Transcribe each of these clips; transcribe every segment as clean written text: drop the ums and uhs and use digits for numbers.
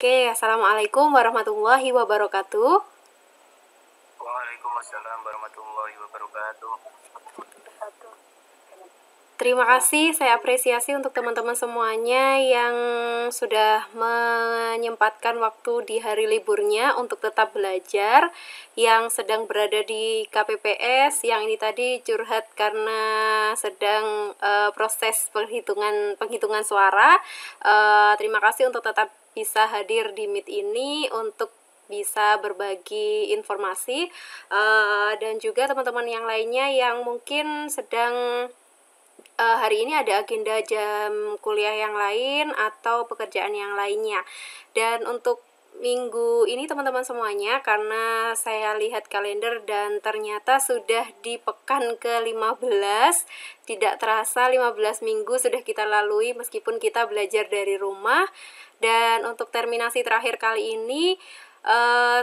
Oke, Assalamualaikum warahmatullahi wabarakatuh. Waalaikumsalam warahmatullahi wabarakatuh. Terima kasih, saya apresiasi untuk teman-teman semuanya yang sudah menyempatkan waktu di hari liburnya untuk tetap belajar, yang sedang berada di KPPS, yang ini tadi curhat karena sedang proses penghitungan suara. Terima kasih untuk tetap bisa hadir di Meet ini untuk bisa berbagi informasi, dan juga teman-teman yang lainnya yang mungkin sedang hari ini ada agenda jam kuliah yang lain atau pekerjaan yang lainnya. Dan untuk minggu ini teman-teman semuanya, karena saya lihat kalender dan ternyata sudah di pekan ke-15, tidak terasa 15 minggu sudah kita lalui meskipun kita belajar dari rumah. Dan untuk terminasi terakhir kali ini,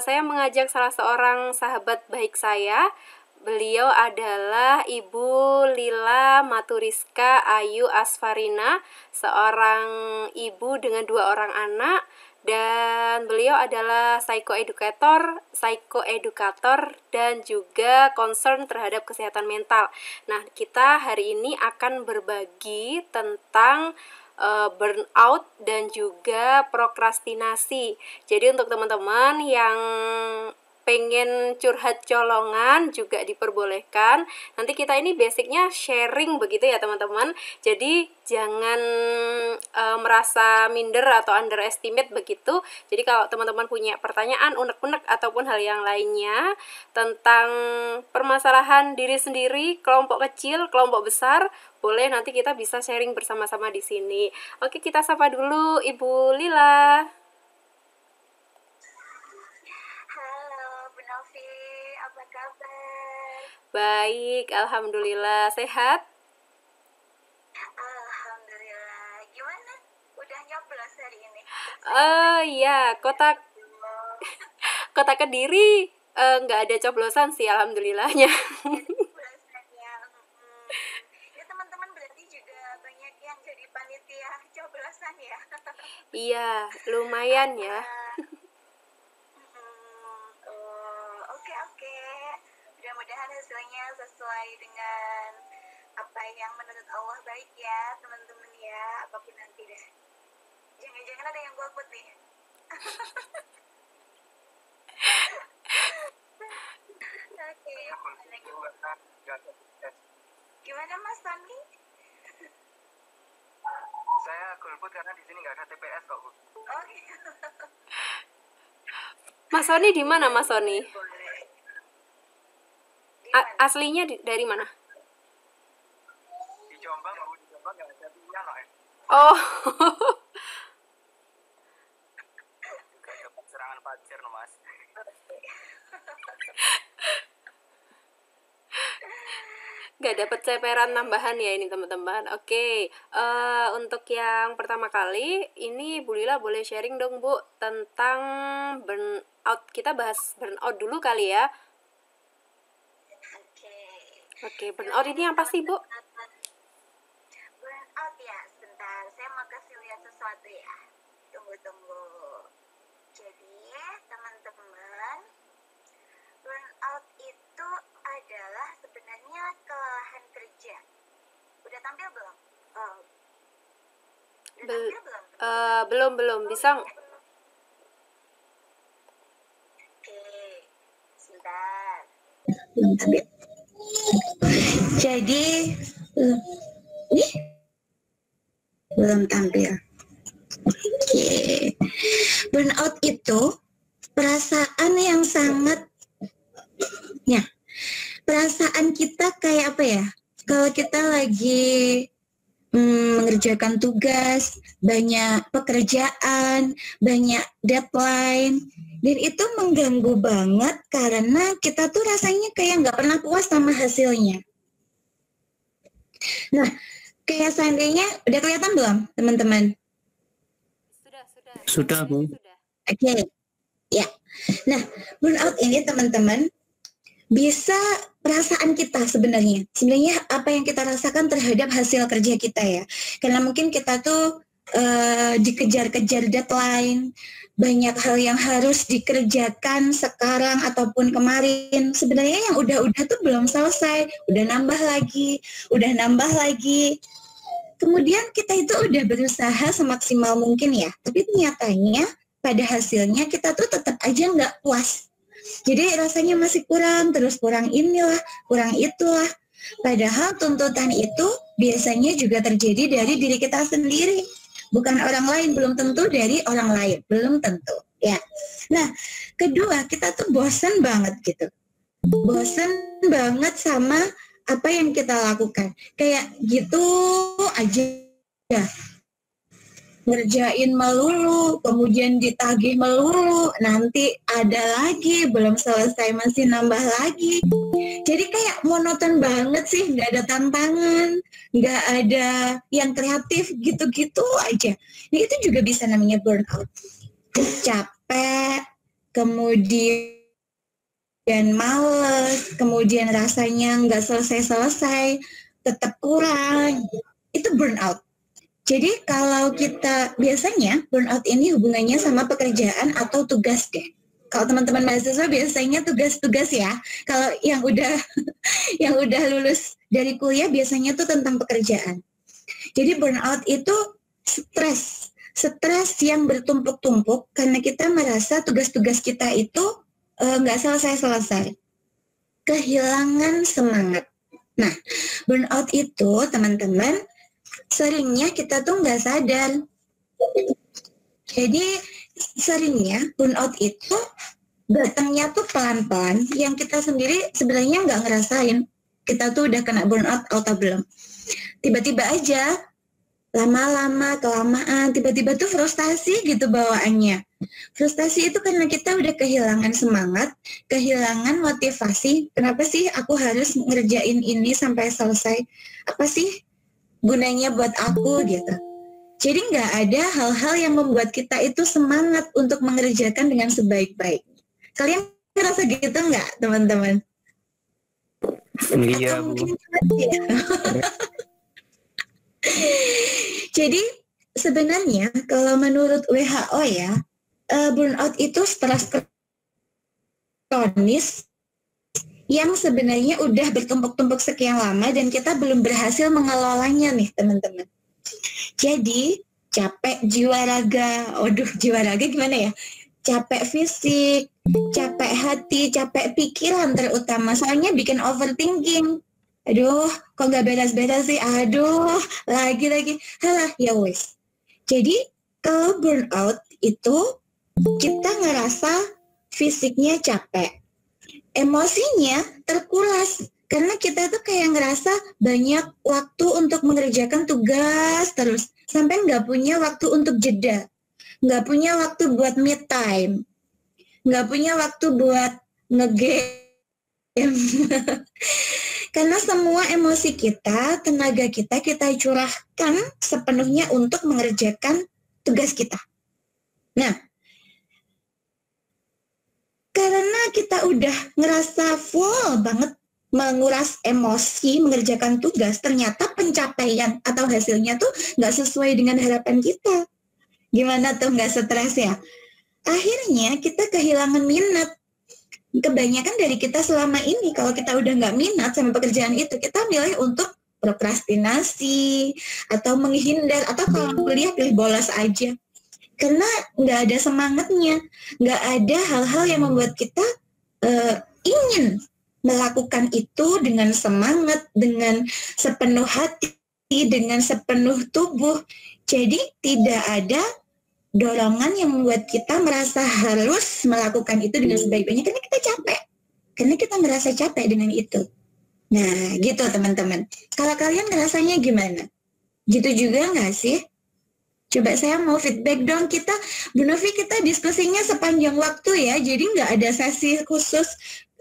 saya mengajak salah seorang sahabat baik saya. Beliau adalah Ibu Lila Maturiska Ayu Asfarina, seorang ibu dengan 2 orang anak, dan beliau adalah psikoedukator dan juga concern terhadap kesehatan mental. Nah, kita hari ini akan berbagi tentang burnout dan juga prokrastinasi. Jadi untuk teman-teman yang pengen curhat colongan juga diperbolehkan. Nanti kita ini basicnya sharing begitu ya teman-teman. Jadi jangan merasa minder atau underestimate begitu. Jadi kalau teman-teman punya pertanyaan unek-unek ataupun hal yang lainnya tentang permasalahan diri sendiri, kelompok kecil, kelompok besar, boleh nanti kita bisa sharing bersama-sama di sini. Oke, kita sapa dulu Ibu Lila. Baik, alhamdulillah. Sehat? Alhamdulillah. Gimana? Udah nyoblos hari ini? Iya, kota Kediri nggak ada coblosan sih, alhamdulillahnya. Coblosannya. Ya teman-teman berarti juga banyak yang jadi panitia coblosan ya? Iya, lumayan ya. Oke. Mudah-mudahan hasilnya sesuai dengan apa yang menurut Allah baik ya teman-teman ya, apapun nanti deh. Jangan-jangan ada yang golput nih. Oke. Gimana Mas Tony? Saya golput karena di sini nggak ada TPS kok, Bu. Oh iya. Mas Sony di mana, Mas Sony? Aslinya dari mana? Di Jombang, Bu. Di Jombang nggak ada pilihan loh. Oh. Juga dapat serangan fajar loh, Mas. Gak dapat ceperan tambahan ya ini teman-teman. Oke, untuk yang pertama kali ini Bu Lila boleh sharing dong Bu tentang burnout. Kita bahas burnout dulu kali ya. Oke, burnout ini apa sih Bu? Burnout ya, sebentar. Saya mau kasih lihat sesuatu ya. Tunggu. Jadi teman-teman, burnout itu adalah sebenarnya kelelahan kerja. Udah tampil belum? Belum. Bisa. Oke, sebentar. Jadi belum tampil. Oke. Burnout itu perasaan yang sangat perasaan kita kayak apa ya? Kalau kita lagi mengerjakan tugas, banyak pekerjaan, banyak deadline, dan itu mengganggu banget karena kita tuh rasanya kayak nggak pernah puas sama hasilnya. Nah, kayak seandainya udah kelihatan belum, teman-teman? Sudah, Bu. Oke. Ya. Nah, burnout ini teman-teman bisa perasaan kita sebenarnya apa yang kita rasakan terhadap hasil kerja kita ya, karena mungkin kita tuh dikejar-kejar deadline, banyak hal yang harus dikerjakan sekarang ataupun kemarin. Sebenarnya yang udah-udah tuh belum selesai, udah nambah lagi. Kemudian kita itu udah berusaha semaksimal mungkin ya, tapi nyatanya pada hasilnya kita tuh tetap aja nggak puas. Jadi rasanya masih kurang, terus kurang inilah, kurang itulah. Padahal tuntutan itu biasanya juga terjadi dari diri kita sendiri, bukan orang lain, belum tentu dari orang lain, belum tentu ya. Nah, kedua, kita tuh bosan banget gitu. Bosan banget sama apa yang kita lakukan. Kayak gitu aja ya. Ngerjain melulu, kemudian ditagih melulu, nanti ada lagi, belum selesai masih nambah lagi. Jadi kayak monoton banget sih, nggak ada tantangan, nggak ada yang kreatif, gitu-gitu aja. Nah, itu juga bisa namanya burnout. Capek, kemudian males, kemudian rasanya nggak selesai-selesai, tetap kurang, itu burnout. Jadi kalau kita biasanya burnout ini hubungannya sama pekerjaan atau tugas deh. Kalau teman-teman mahasiswa biasanya tugas-tugas ya. Kalau yang udah yang udah lulus dari kuliah biasanya tuh tentang pekerjaan. Jadi burnout itu stres yang bertumpuk-tumpuk karena kita merasa tugas-tugas kita itu nggak selesai-selesai. Kehilangan semangat. Nah, burnout itu teman-teman seringnya kita tuh nggak sadar. Jadi seringnya burnout itu datangnya tuh pelan-pelan, yang kita sendiri sebenarnya nggak ngerasain kita tuh udah kena burnout atau belum. Tiba-tiba aja, lama-lama, kelamaan, tiba-tiba tuh frustasi gitu bawaannya. Frustasi itu karena kita udah kehilangan semangat, kehilangan motivasi. Kenapa sih aku harus ngerjain ini sampai selesai? Apa sih gunanya buat aku gitu. Jadi nggak ada hal-hal yang membuat kita itu semangat untuk mengerjakan dengan sebaik-baik. Kalian ngerasa gitu nggak, teman-teman? Iya, Bu. Ya. Jadi sebenarnya kalau menurut WHO ya, burnout itu stres kronis yang sebenarnya udah bertumpuk-tumpuk sekian lama dan kita belum berhasil mengelolanya nih teman-teman. Jadi capek jiwa raga, jiwa raga gimana ya? Capek fisik, capek hati, capek pikiran terutama. Soalnya bikin overthinking. Aduh, kok nggak beres-beres sih? Aduh, lagi. Halah, ya wes. Jadi kalau burnout itu kita ngerasa fisiknya capek, emosinya terkuras karena kita tuh kayak ngerasa banyak waktu untuk mengerjakan tugas terus sampai nggak punya waktu untuk jeda, nggak punya waktu buat me time, nggak punya waktu buat nge-game. Karena semua emosi kita, tenaga kita curahkan sepenuhnya untuk mengerjakan tugas kita. Nah, karena kita udah ngerasa full banget menguras emosi, mengerjakan tugas, ternyata pencapaian atau hasilnya tuh nggak sesuai dengan harapan kita. Gimana tuh nggak stres ya? Akhirnya kita kehilangan minat. Kebanyakan dari kita selama ini, kalau kita udah nggak minat sama pekerjaan itu, kita milih untuk prokrastinasi, atau menghindar, atau kalau kuliah pilih bolos aja. Karena nggak ada semangatnya, nggak ada hal-hal yang membuat kita ingin melakukan itu dengan semangat, dengan sepenuh hati, dengan sepenuh tubuh. Jadi tidak ada dorongan yang membuat kita merasa harus melakukan itu dengan sebaik-baiknya karena kita capek. Karena kita merasa capek dengan itu. Nah, gitu teman-teman. Kalau kalian ngerasanya gimana? Gitu juga nggak sih? Coba saya mau feedback dong. Kita, Bu Novi, kita diskusinya sepanjang waktu ya. Jadi nggak ada sesi khusus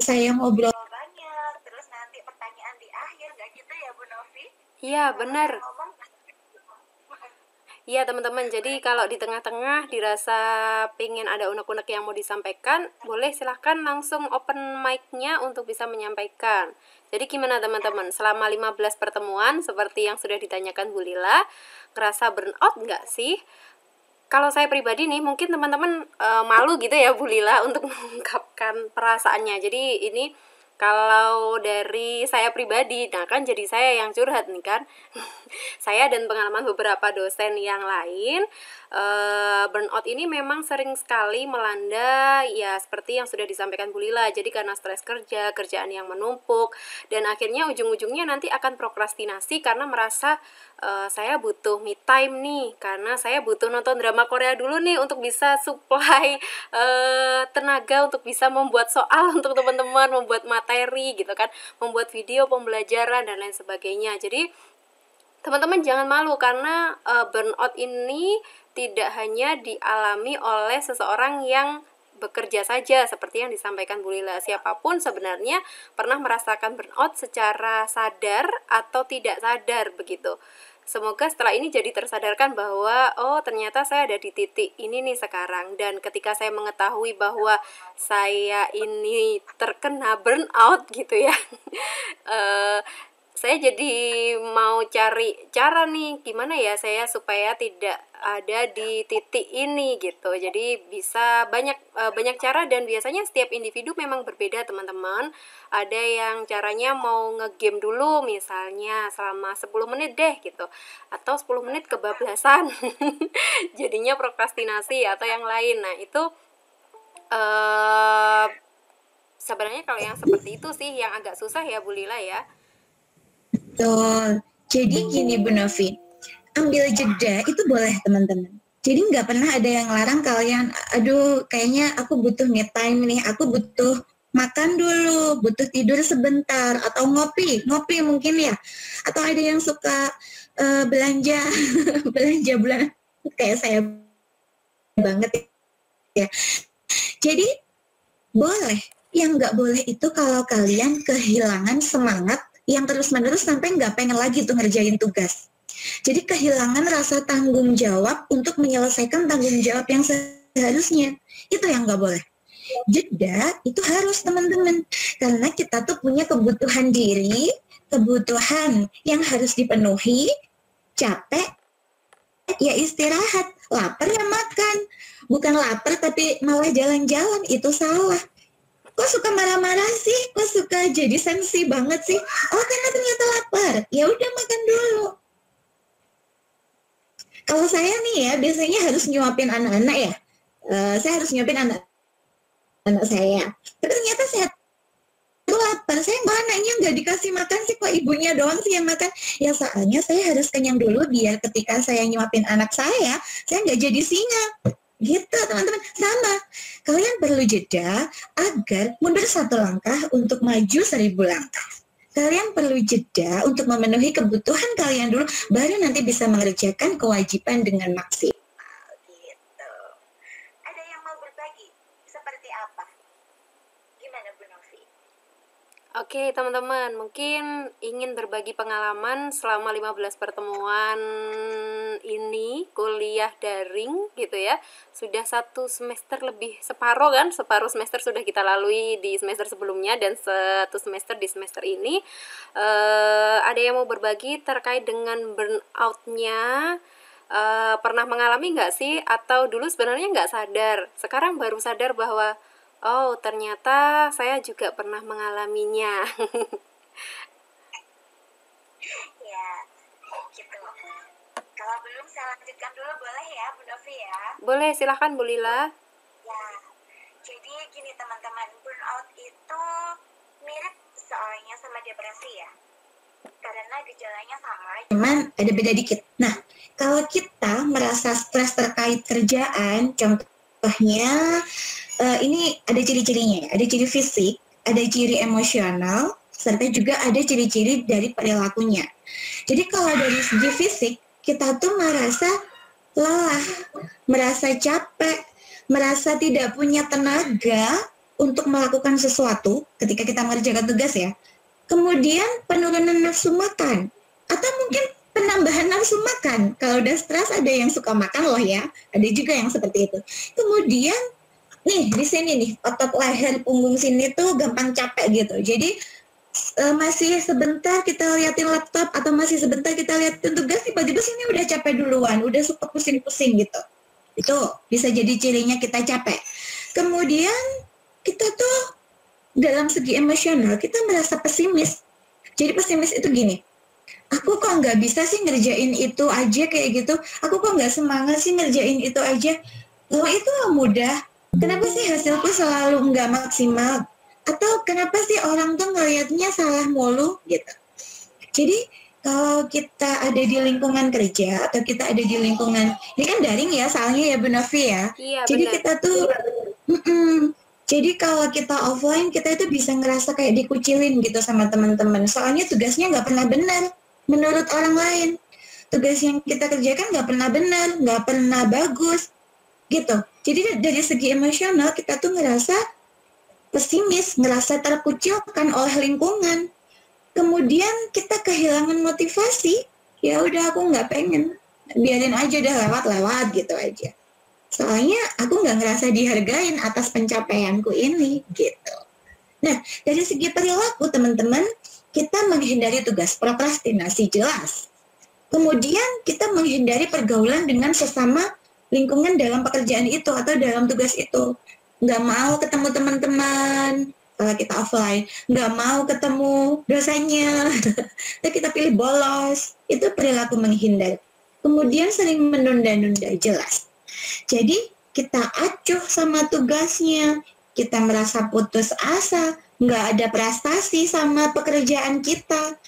saya ngobrol banyak, terus nanti pertanyaan di akhir, nggak gitu ya Bu Novi? Iya, benar. Iya teman-teman, jadi kalau di tengah-tengah dirasa pengen ada unek-unek yang mau disampaikan, boleh silahkan langsung open mic-nya untuk bisa menyampaikan. Jadi gimana teman-teman, selama 15 pertemuan seperti yang sudah ditanyakan Bu Lila, kerasa burnout nggak sih? Kalau saya pribadi nih, mungkin teman-teman malu gitu ya Bu Lila untuk mengungkapkan perasaannya. Jadi ini kalau dari saya pribadi, nah kan jadi saya yang curhat nih kan. Saya dan pengalaman beberapa dosen yang lain, burnout ini memang sering sekali melanda ya seperti yang sudah disampaikan Bu Lila. Jadi karena stres kerja, kerjaan yang menumpuk, dan akhirnya ujung-ujungnya nanti akan prokrastinasi karena merasa saya butuh me time nih, karena saya butuh nonton drama Korea dulu nih untuk bisa supply tenaga untuk bisa membuat soal untuk teman-teman, membuat materi gitu kan, membuat video pembelajaran dan lain sebagainya. Jadi teman-teman jangan malu karena burnout ini tidak hanya dialami oleh seseorang yang bekerja saja seperti yang disampaikan Bu Lila. Siapapun sebenarnya pernah merasakan burnout secara sadar atau tidak sadar begitu. Semoga setelah ini jadi tersadarkan bahwa oh ternyata saya ada di titik ini nih sekarang, dan ketika saya mengetahui bahwa saya ini terkena burnout gitu ya saya jadi mau cari cara nih gimana ya saya supaya tidak ada di titik ini gitu. Jadi bisa banyak cara, dan biasanya setiap individu memang berbeda teman-teman. Ada yang caranya mau ngegame dulu misalnya selama 10 menit deh gitu, atau 10 menit kebablasan jadinya prokrastinasi atau yang lain. Nah itu sebenarnya kalau yang seperti itu sih yang agak susah ya Bu Lila ya. Betul. Jadi gini Bu Novi, ambil jeda itu boleh teman-teman. Jadi nggak pernah ada yang larang kalian, aduh kayaknya aku butuh me time nih, aku butuh makan dulu, butuh tidur sebentar, atau ngopi mungkin ya. Atau ada yang suka belanja, belanja bulan kayak saya banget ya. Jadi boleh, yang nggak boleh itu kalau kalian kehilangan semangat yang terus-menerus sampai nggak pengen lagi tuh ngerjain tugas. Jadi kehilangan rasa tanggung jawab untuk menyelesaikan tanggung jawab yang seharusnya. Itu yang nggak boleh. Jeda itu harus teman-teman. Karena kita tuh punya kebutuhan diri, kebutuhan yang harus dipenuhi, capek, ya istirahat, lapar ya makan. Bukan lapar tapi malah jalan-jalan, itu salah. Kok suka marah-marah sih? Kok suka jadi sensi banget sih? Oh karena ternyata lapar. Ya udah makan dulu. Kalau saya nih ya biasanya harus nyuapin anak-anak ya. Saya harus nyuapin anak saya. Tapi ternyata saya lapar. Saya kok anaknya nggak dikasih makan sih? Kok ibunya doang sih yang makan? Ya soalnya saya harus kenyang dulu biar ketika saya nyuapin anak saya nggak jadi singa. Gitu teman-teman, sama kalian perlu jeda agar mundur 1 langkah untuk maju 1000 langkah. Kalian perlu jeda untuk memenuhi kebutuhan kalian dulu, baru nanti bisa mengerjakan kewajiban dengan maksimal. Gitu. Ada yang mau berbagi? Seperti apa? Gimana Bu Novi? Oke teman-teman, mungkin ingin berbagi pengalaman selama 15 pertemuan ini kuliah daring gitu ya. Sudah 1 semester lebih, separuh semester sudah kita lalui di semester sebelumnya, dan 1 semester di semester ini. Ada yang mau berbagi terkait dengan burnout-nya? Pernah mengalami nggak sih? Atau dulu sebenarnya nggak sadar, sekarang baru sadar bahwa oh, ternyata saya juga pernah mengalaminya. Ya, gitu. Kalau belum saya lanjutkan dulu boleh ya Bu Novi ya? Boleh, silahkan Bu Lila. Ya, jadi gini teman-teman, burnout itu mirip soalnya sama depresi ya. Karena gejalanya sama. Cuman ada beda dikit. Nah, kalau kita merasa stres terkait kerjaan, contohnya ini ada ciri-cirinya, ada ciri fisik, ada ciri emosional, serta juga ada ciri-ciri dari perilakunya. Jadi kalau dari segi fisik, kita tuh merasa lelah, merasa capek, merasa tidak punya tenaga untuk melakukan sesuatu ketika kita mengerjakan tugas ya. Kemudian penurunan nafsu makan, atau mungkin penambahan nafsu makan. Kalau udah stres ada yang suka makan loh ya, ada juga yang seperti itu. Kemudian nih di sini nih otot leher punggung sini tuh gampang capek gitu. Jadi masih sebentar kita liatin laptop atau masih sebentar kita liatin tugas, tiba-tiba sini udah capek duluan, udah suka pusing-pusing gitu. Itu bisa jadi cirinya kita capek. Kemudian kita tuh dalam segi emosional kita merasa pesimis. Jadi pesimis itu gini, aku kok nggak bisa sih ngerjain itu aja kayak gitu, aku kok nggak semangat sih ngerjain itu aja, loh itu mudah, kenapa sih hasilku selalu nggak maksimal, atau kenapa sih orang tuh ngelihatnya salah mulu gitu. Jadi kalau kita ada di lingkungan kerja atau kita ada di lingkungan, ini kan daring ya soalnya ya Bu Novi ya. Iya, Jadi benar. kita tuh jadi kalau kita offline kita itu bisa ngerasa kayak dikucilin gitu sama teman-teman. Soalnya tugasnya nggak pernah benar menurut orang lain. Tugas yang kita kerjakan nggak pernah benar, nggak pernah bagus gitu. Jadi dari segi emosional kita tuh ngerasa pesimis, ngerasa terkucilkan oleh lingkungan. Kemudian kita kehilangan motivasi, ya udah aku nggak pengen, biarin aja udah lewat-lewat gitu aja. Soalnya aku nggak ngerasa dihargain atas pencapaianku ini gitu. Nah dari segi perilaku teman-teman, kita menghindari tugas prokrastinasi jelas. Kemudian kita menghindari pergaulan dengan sesama lingkungan dalam pekerjaan itu atau dalam tugas itu. Nggak mau ketemu teman-teman kalau kita offline, nggak mau ketemu dosennya, dan kita pilih bolos, itu perilaku menghindar. Kemudian sering menunda-nunda jelas. Jadi kita acuh sama tugasnya, kita merasa putus asa, nggak ada prestasi sama pekerjaan kita.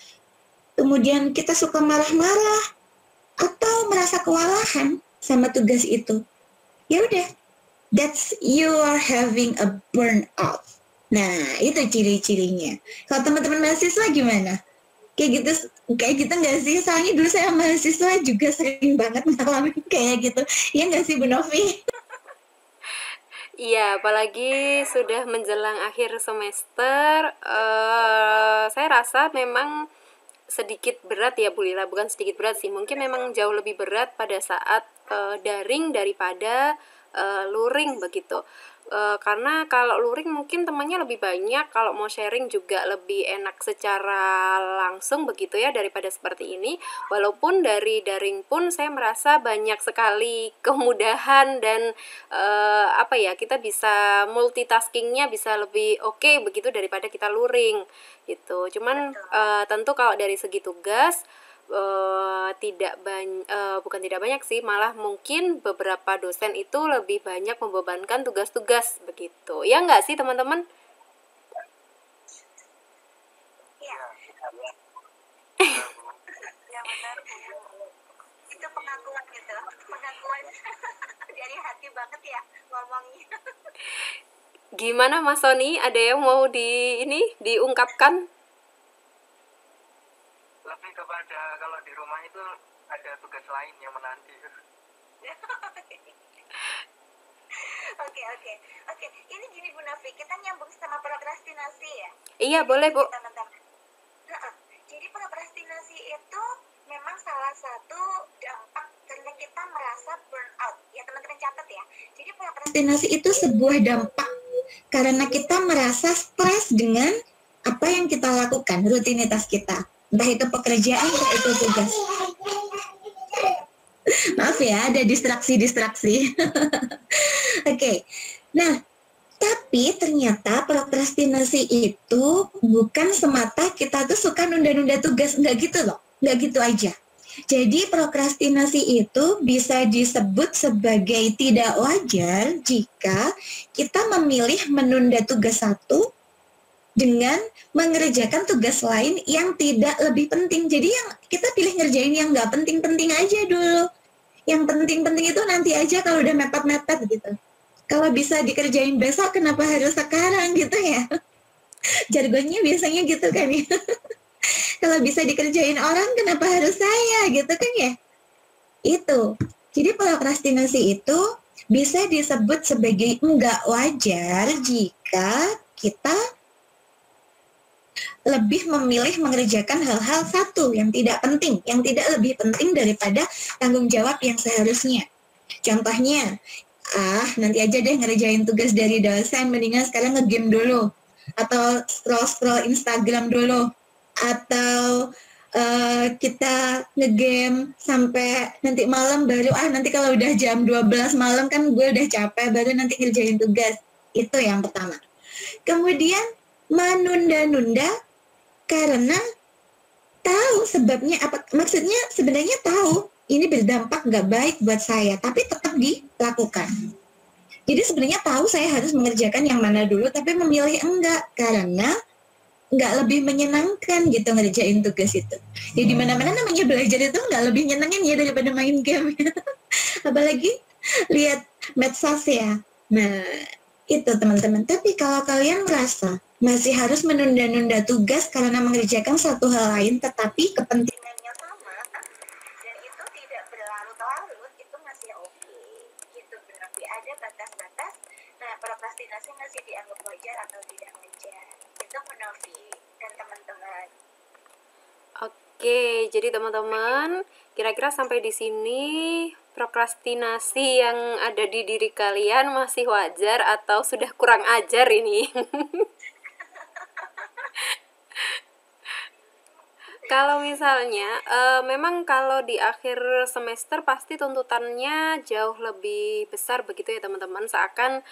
Kemudian kita suka marah-marah atau merasa kewalahan sama tugas itu. Ya udah, that's you are having a burnout. Nah, itu ciri-cirinya. Kalau teman-teman mahasiswa gimana? Kayak gitu nggak sih? Soalnya dulu saya mahasiswa juga sering banget ngalamin kayak gitu. Ya nggak sih Bu Novi? Iya, apalagi sudah menjelang akhir semester, saya rasa memang sedikit berat ya Bu Lila, bukan sedikit berat sih, mungkin memang jauh lebih berat pada saat daring daripada luring begitu. Karena kalau luring mungkin temannya lebih banyak, kalau mau sharing juga lebih enak secara langsung begitu ya daripada seperti ini. Walaupun dari daring pun saya merasa banyak sekali kemudahan dan apa ya, kita bisa multitaskingnya bisa lebih oke begitu daripada kita luring gitu. Cuman tentu kalau dari segi tugas bukan tidak banyak sih, malah mungkin beberapa dosen itu lebih banyak membebankan tugas-tugas begitu. Ya nggak sih teman-teman? Iya. Ya benar. Itu pengakuan gitu, pengakuan dari hati banget ya ngomongnya. Gimana Mas Sony? Ada yang mau diungkapkan? Lebih kepada kalau di rumah itu ada tugas lain yang menanti. Oke. Ini gini Bu Novi, kita nyambung sama prokrastinasi ya. Iya, boleh Bu. Teman-teman. Jadi prokrastinasi itu memang salah satu dampak karena kita merasa burnout. Ya teman-teman catat ya. Jadi Prokrastinasi itu sebuah dampak karena kita merasa stres dengan apa yang kita lakukan, rutinitas kita. Entah itu pekerjaan, entah itu tugas. Maaf ya, ada distraksi. Oke. Nah, tapi ternyata prokrastinasi itu bukan semata kita tuh suka nunda-nunda tugas, nggak gitu loh, nggak gitu aja. Jadi prokrastinasi itu bisa disebut sebagai tidak wajar jika kita memilih menunda tugas satu dengan mengerjakan tugas lain yang tidak lebih penting. Jadi yang kita pilih ngerjain yang nggak penting-penting aja dulu. Yang penting-penting itu nanti aja kalau udah mepet-mepet gitu. Kalau bisa dikerjain besok, kenapa harus sekarang gitu ya? Jargonnya biasanya gitu kan ya. Kalau bisa dikerjain orang, kenapa harus saya gitu kan ya? Itu. Jadi prokrastinasi itu bisa disebut sebagai enggak wajar jika kita lebih memilih mengerjakan hal-hal satu yang tidak penting, yang tidak lebih penting daripada tanggung jawab yang seharusnya. Contohnya, nanti aja deh ngerjain tugas dari dosen, mendingan sekarang ngegame dulu, atau scroll-scroll Instagram dulu, atau kita ngegame sampai nanti malam baru, nanti kalau udah jam 12 malam kan gue udah capek, baru nanti ngerjain tugas. Itu yang pertama. Kemudian menunda-nunda karena tahu sebabnya apa, maksudnya sebenarnya tahu ini berdampak nggak baik buat saya, tapi tetap dilakukan. Jadi sebenarnya tahu saya harus mengerjakan yang mana dulu, tapi memilih enggak karena nggak lebih menyenangkan gitu ngerjain tugas itu. Ya di mana-mana namanya belajar itu nggak lebih nyenengin ya daripada main game. Apalagi lihat medsos ya. Nah, itu teman-teman. Tapi kalau kalian merasa masih harus menunda-nunda tugas karena mengerjakan satu hal lain, tetapi kepentingannya sama, dan itu tidak berlarut-larut, itu masih oke. Gitu, berarti ada batas-batas. Nah, prokrastinasi masih dianggap wajar atau tidak wajar. Itu Novi dan teman-teman. Oke, jadi teman-teman, kira-kira sampai di sini prokrastinasi yang ada di diri kalian masih wajar atau sudah kurang ajar ini? Kalau misalnya, memang kalau di akhir semester pasti tuntutannya jauh lebih besar begitu ya teman-teman. Seakan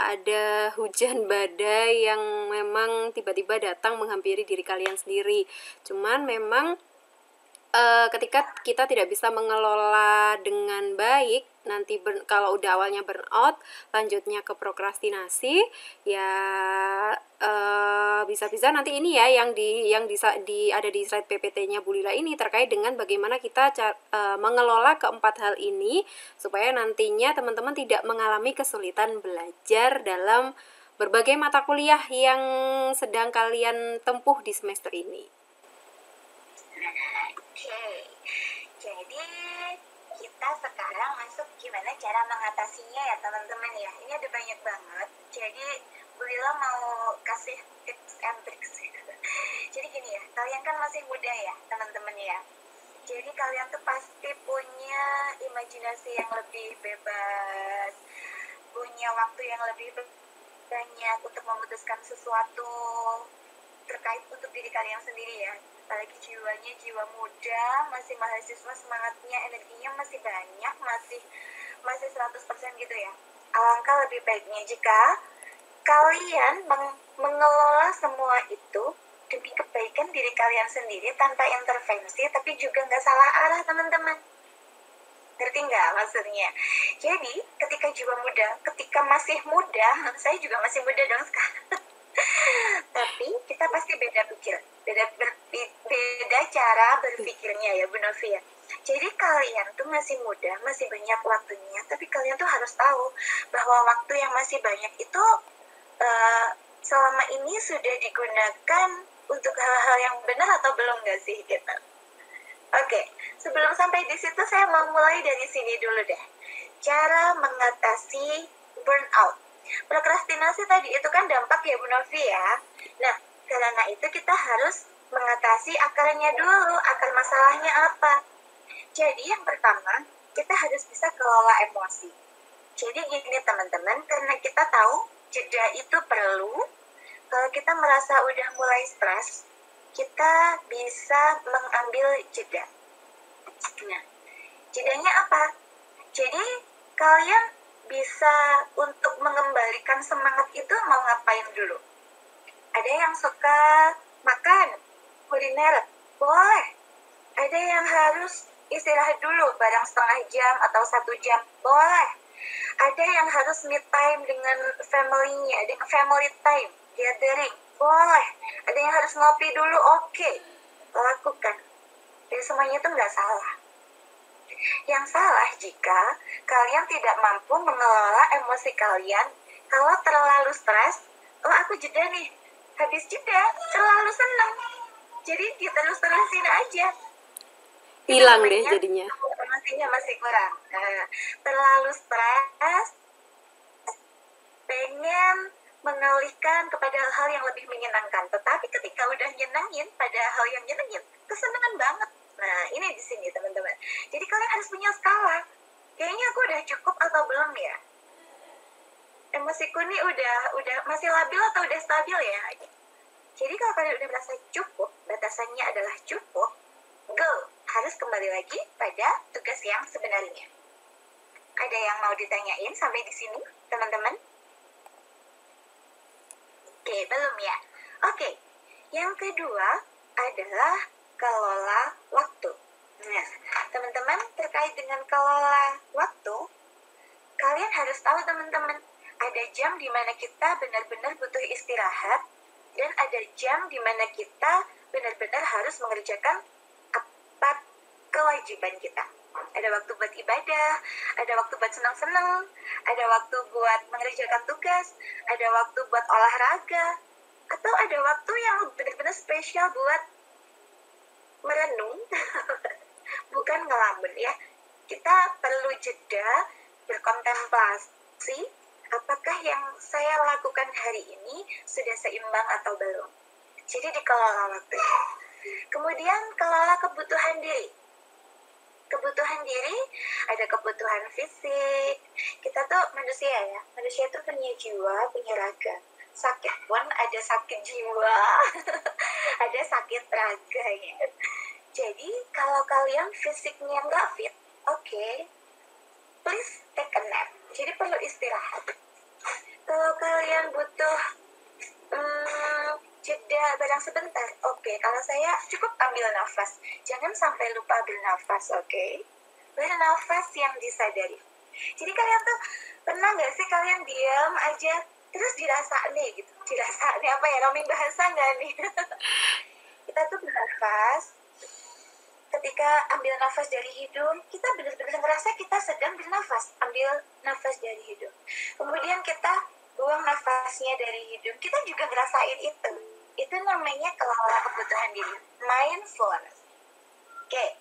ada hujan badai yang memang tiba-tiba datang menghampiri diri kalian sendiri. Cuman memang ketika kita tidak bisa mengelola dengan baik, nanti kalau udah awalnya burnout, lanjutnya ke prokrastinasi, ya bisa-bisa nanti ini ya yang ada di slide PPT-nya Bu Lila ini terkait dengan bagaimana kita mengelola keempat hal ini supaya nantinya teman-teman tidak mengalami kesulitan belajar dalam berbagai mata kuliah yang sedang kalian tempuh di semester ini. Oke, jadi kita sekarang masuk gimana cara mengatasinya ya teman-teman ya. Ini ada banyak banget, jadi Bu Lila mau kasih tips and tricks. Jadi gini ya, kalian kan masih muda ya teman-teman ya. Jadi kalian tuh pasti punya imajinasi yang lebih bebas, punya waktu yang lebih banyak untuk memutuskan sesuatu terkait untuk diri kalian sendiri ya. Apalagi jiwanya jiwa muda, masih mahasiswa, semangatnya, energinya masih banyak, masih 100% gitu ya. Alangkah lebih baiknya jika kalian mengelola semua itu demi kebaikan diri kalian sendiri tanpa intervensi, tapi juga nggak salah arah teman-teman. Ngerti nggak maksudnya? Jadi ketika jiwa muda, ketika masih muda, saya juga masih muda dong sekarang. Tapi kita pasti beda pikir, beda cara berpikirnya ya Bu Novi ya. Jadi kalian tuh masih muda, masih banyak waktunya, tapi kalian tuh harus tahu bahwa waktu yang masih banyak itu selama ini sudah digunakan untuk hal-hal yang benar atau belum nggak sih gitu. Oke, sebelum sampai di situ saya mau mulai dari sini dulu deh. Cara mengatasi burnout. Prokrastinasi tadi itu kan dampak ya Bu Novi ya. Nah, karena itu kita harus mengatasi akarnya dulu, akar masalahnya apa. Jadi yang pertama, kita harus bisa kelola emosi. Jadi gini teman-teman, karena kita tahu jeda itu perlu. Kalau kita merasa udah mulai stres, kita bisa mengambil jeda. Nah, jedanya apa? Jadi kalian bisa untuk mengembalikan semangat itu mau ngapain dulu? Ada yang suka makan, kuliner, boleh. Ada yang harus istirahat dulu barang setengah jam atau 1 jam, boleh. Ada yang harus me time dengan family-nya, dengan family time, gathering, boleh. Ada yang harus ngopi dulu, oke. Lakukan. Jadi semuanya itu nggak salah. Yang salah jika kalian tidak mampu mengelola emosi kalian. Kalau terlalu stres, aku jeda nih, habis jeda terlalu senang, jadi diterus-terusin aja, hilang deh jadinya. Emosinya masih kurang. Nah, terlalu stres, pengen mengalihkan kepada hal-hal yang lebih menyenangkan. Tetapi ketika udah nyenengin pada hal yang nyenengin, kesenangan banget. Nah, ini di sini teman-teman. Jadi kalian harus punya skala. Kayaknya aku udah cukup atau belum ya? Emosiku nih udah masih labil atau udah stabil ya? Jadi kalau kalian udah merasa cukup, batasannya adalah cukup, go. Harus kembali lagi pada tugas yang sebenarnya. Ada yang mau ditanyain sampai di sini, teman-teman? Oke, belum ya? Oke, yang kedua adalah kelola waktu. Nah, teman-teman, terkait dengan kelola waktu, kalian harus tahu teman-teman, ada jam di mana kita benar-benar butuh istirahat, dan ada jam di mana kita benar-benar harus mengerjakan apa kewajiban kita. Ada waktu buat ibadah, ada waktu buat senang-senang, ada waktu buat mengerjakan tugas, ada waktu buat olahraga, atau ada waktu yang benar-benar spesial buat merenung, bukan ngelamun ya. Kita perlu jeda, berkontemplasi, apakah yang saya lakukan hari ini sudah seimbang atau belum. Jadi dikelola waktu. Kemudian kelola kebutuhan diri. Kebutuhan diri, ada kebutuhan fisik. Kita tuh manusia ya, manusia itu punya jiwa, punya raga. Sakit pun ada sakit jiwa, ada sakit raga ya. Jadi kalau kalian fisiknya nggak fit, oke, please take a nap. Jadi perlu istirahat. Kalau kalian butuh jeda barang sebentar, oke. Kalau saya cukup ambil nafas, jangan sampai lupa ambil nafas, oke. Bernafas yang disadari. Jadi kalian tuh pernah nggak sih kalian diam aja terus dirasa nih gitu, dirasa nih apa ya, roaming bahasa nggak nih? Kita tuh bernafas, ketika ambil nafas dari hidung, kita benar-benar ngerasa kita sedang bernafas, ambil nafas dari hidung. Kemudian kita buang nafasnya dari hidung, kita juga ngerasain itu. Itu namanya kelola kebutuhan diri, mindfulness. Oke,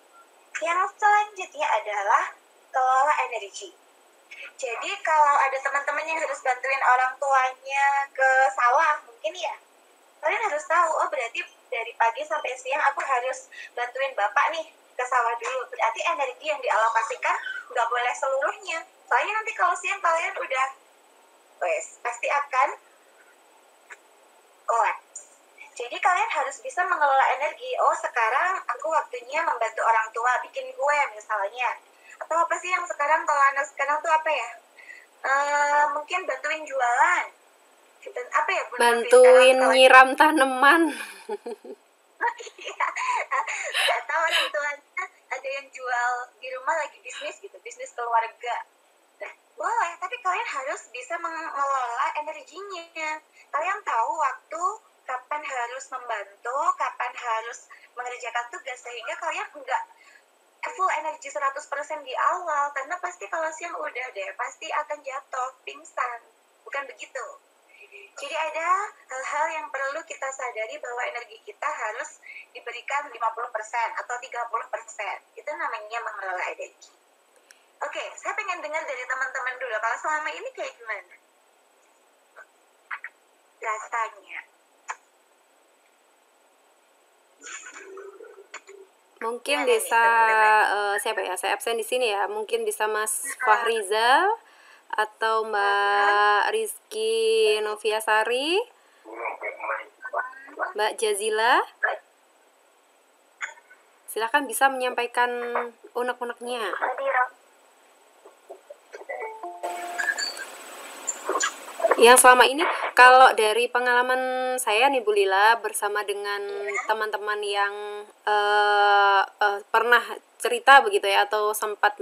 yang selanjutnya adalah kelola energi. Jadi kalau ada teman-teman yang harus bantuin orang tuanya ke sawah, mungkin ya, kalian harus tahu, oh berarti dari pagi sampai siang aku harus bantuin bapak nih ke sawah dulu. Berarti energi yang dialokasikan nggak boleh seluruhnya. Soalnya nanti kalau siang kalian udah, pasti akan kolaps. Jadi kalian harus bisa mengelola energi. Oh sekarang aku waktunya membantu orang tua bikin kue misalnya. Atau apa sih yang sekarang, kalau anak sekarang tuh apa ya? Mungkin bantuin jualan. Dan apa ya? Bantuin nyiram tanaman. Nggak tahu orang tuanya ada yang jual di rumah lagi bisnis gitu, bisnis keluarga. Nah, boleh, tapi kalian harus bisa mengelola energinya. Kalian tahu waktu kapan harus membantu, kapan harus mengerjakan tugas, sehingga kalian enggak full energi 100% di awal, karena pasti kalau siang udah deh, pasti akan jatuh, pingsan. Bukan begitu. Jadi ada hal-hal yang perlu kita sadari bahwa energi kita harus diberikan 50% atau 30%. Itu namanya mengelola energi. Oke, saya pengen dengar dari teman-teman dulu. Kalau selama ini kayak gimana rasanya? Mungkin bisa siapa ya? Saya absen di sini ya. Mungkin bisa Mas Fahrizal atau Mbak Rizky Noviasari, Mbak Jazila. Silakan bisa menyampaikan unek-uneknya. Yang selama ini, kalau dari pengalaman saya nih Bu Lila, bersama dengan teman-teman yang pernah cerita begitu ya, atau sempat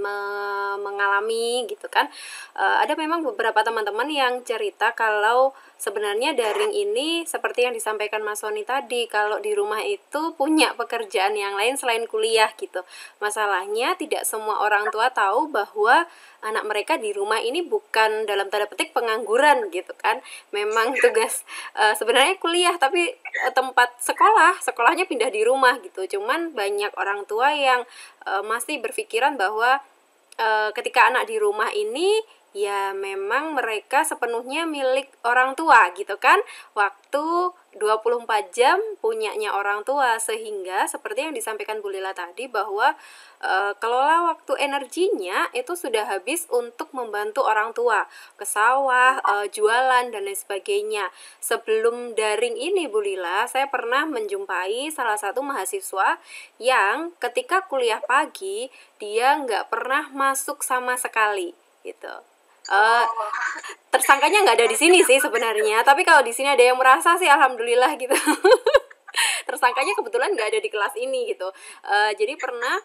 mengalami gitu kan, ada memang beberapa teman-teman yang cerita kalau sebenarnya daring ini seperti yang disampaikan Mas Sony tadi, kalau di rumah itu punya pekerjaan yang lain selain kuliah gitu. Masalahnya tidak semua orang tua tahu bahwa anak mereka di rumah ini bukan dalam tanda petik pengangguran gitu kan. Memang tugas sebenarnya kuliah, tapi tempat sekolahnya pindah di rumah gitu. Cuman banyak orang tua yang masih berpikiran bahwa ketika anak di rumah ini ya memang mereka sepenuhnya milik orang tua gitu kan. Waktu 24 jam punyanya orang tua, sehingga seperti yang disampaikan Bu Lila tadi bahwa kelola waktu energinya itu sudah habis untuk membantu orang tua ke sawah, jualan dan lain sebagainya. Sebelum daring ini Bu Lila, saya pernah menjumpai salah satu mahasiswa yang ketika kuliah pagi dia nggak pernah masuk sama sekali gitu. Tersangkanya nggak ada di sini sih sebenarnya, tapi kalau di sini ada yang merasa sih alhamdulillah gitu. Tersangkanya kebetulan nggak ada di kelas ini gitu. Jadi pernah